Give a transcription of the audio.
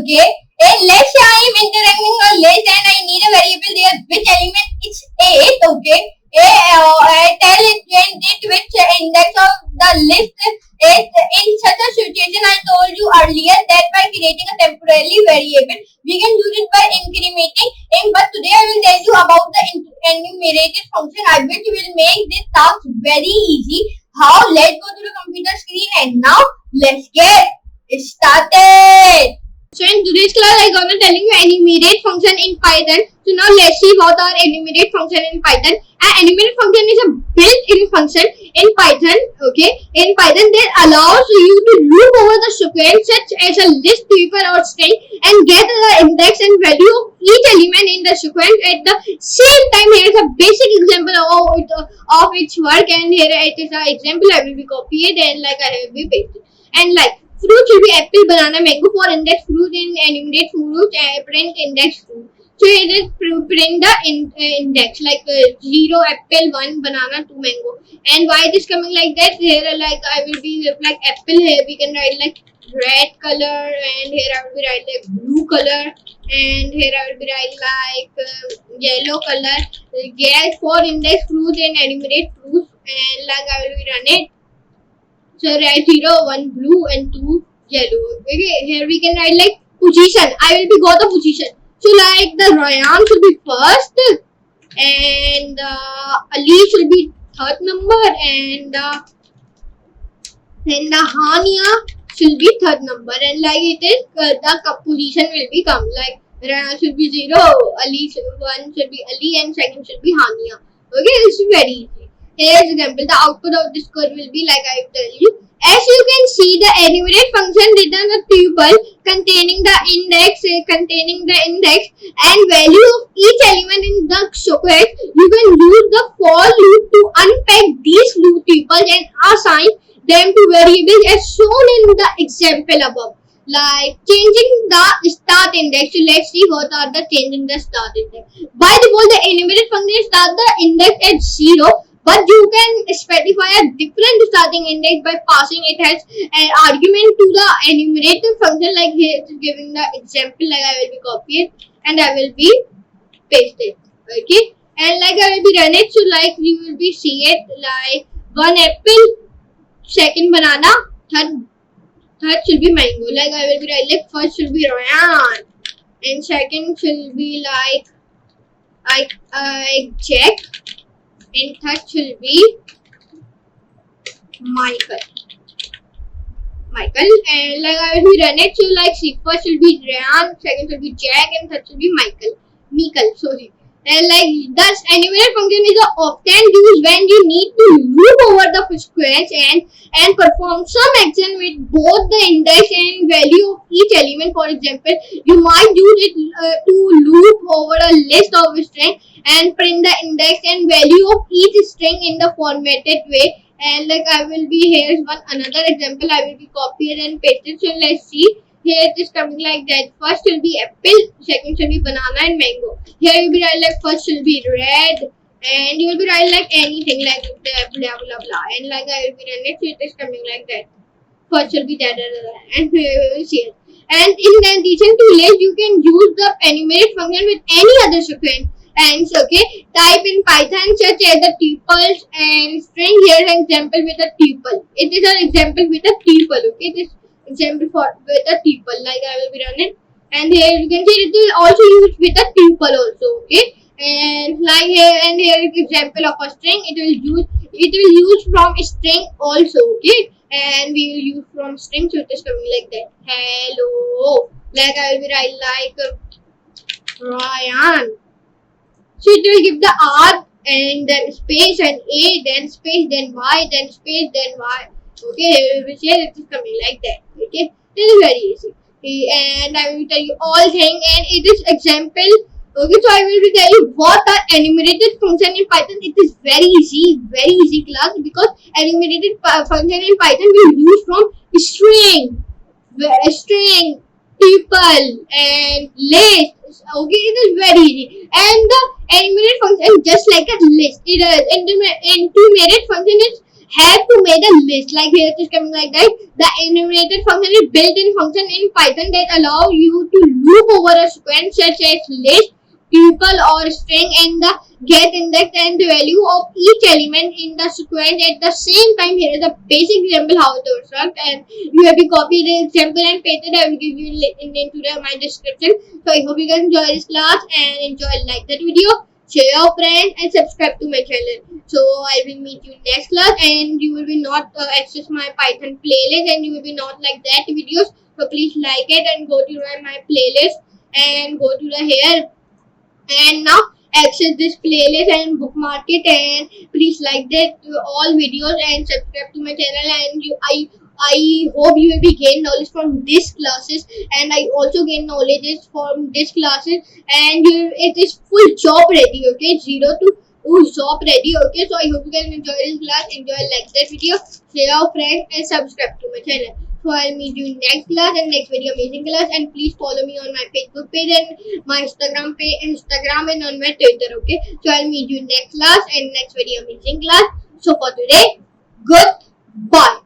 Okay, let's say I am interacting a list and I need a variable there which element is 8. Okay, tell it which index of the list is. In such a situation, I told you earlier that by creating a temporary variable, we can use it by incrementing in. But today I will tell you about the enumerated function, which will make this task very easy. How? Let's go to the computer screen and now let's get started. So in today's class, I'm gonna telling you enumerate function in Python. So now let's see what are enumerate function in Python. An enumerate function is a built-in function in Python. Okay, in Python that allows you to loop over the sequence such as a list, tuple, or string and get the index and value of each element in the sequence at the same time. Here is a basic example of its work, and here it is an example. I will be copied and like I will be pasted. And like fruit should be apple, banana, mango. For index fruit in enumerate fruit, print index fruit. So it is print the index like 0 apple, 1 banana, 2 mango. And why it is coming like that? Here like I will be like apple. Here we can write like red color, and here I will be write like blue color, and here I will be write like yellow color. Get for index fruit and enumerate fruit, and like I will be run it. So write 0, 1 blue and 2 yellow. Okay, here we can write like position. I will be go the position. So like the Ryan should be first, and Ali should be third number, and then the Hania should be third number, and like it is the position will become like Ryan should be 0, Ali should, 1 should be Ali, and second should be Hania. Okay, this is very easy. Here's example. The output of this code will be like I tell you. As you can see, the enumerate function returns a tuple containing the index and value of each element in the sequence. You can use the for loop to unpack these loop tuples and assign them to variables as shown in the example above. Like changing the start index. So let's see what are the change in the start index. By default, the enumerate function starts the index at 0. But you can specify a different starting index by passing it as an argument to the enumerative function. Like here it is giving the example, like I will be copy it and I will be paste it. Okay, and like I will be run it. So like you will be see it like 1 apple, second banana, third should be mango. Like I will be write like first should be Ryan and second should be like I check. And third should be Michael, and like I will be run it. So like first should be Ryan, second should be Jack, and third should be Michael. Sorry. And like thus enumerate function is often used when you need to loop over the sequence and perform some action with both the index and value of each element. For example, you might use it to loop over a list of string and print the index and value of each string in the formatted way. And like I will be here's another example. I will be copied and pasted. So let's see. Here it is coming like that. First will be apple, second should be banana and mango. Here you will be write like first will be red, and you will be write like anything like blah blah blah blah. And like I will be write it, so it is coming like that. First will be that, and here we will see it. And in addition to list, you can use the enumerate function with any other sequence. And okay, type in Python such as the tuples and string. Here an example with a tuple. It is an example with a tuple. Okay, this example for with a tuple. Like I will be running, and here you can see it is also used with a tuple also. Okay, and like here and here is example of a string. It will use from a string also. Okay, and we will use from string. So it is coming like that. Hello. Like I will be write like Ryan. So it will give the R and then space and A, then space, then Y, then space, then Y. Okay, we say it is coming like that. Okay, this is very easy. And I will tell you all things, and it is example. Okay, so I will tell you what are enumerated function in Python. It is very easy class, because enumerated function in Python we use from string, tuple, and list. Okay, it is very easy. And the enumerate function just like a list. It is enumerate function is have to make a list. Like here it is coming like that. The enumerated function is built-in function in Python that allow you to loop over a sequence such as list, tuple, or string and the get index and the value of each element in the sequence at the same time. Here is a basic example how it works, and you have to copy the example and paste it. I will give you link into my description. So I hope you guys enjoy this class and like that video. Share your friends and subscribe to my channel. So I will meet you next class, and you will be not access my Python playlist, and you will be not like that videos. So please like it and go to my playlist and go to the here and now access this playlist and bookmark it, and please like that all videos and subscribe to my channel. And I hope you will be gain knowledge from these classes, and I also gain knowledge from these classes, and it is full job ready, okay, 0 to job ready, okay. So I hope you guys enjoy this class, enjoy like that video, share your friends and subscribe to my channel. So I'll meet you next class and next very amazing class, and please follow me on my Facebook page and my Instagram and on my Twitter, okay. So I'll meet you next class and next very amazing class. So for today, goodbye.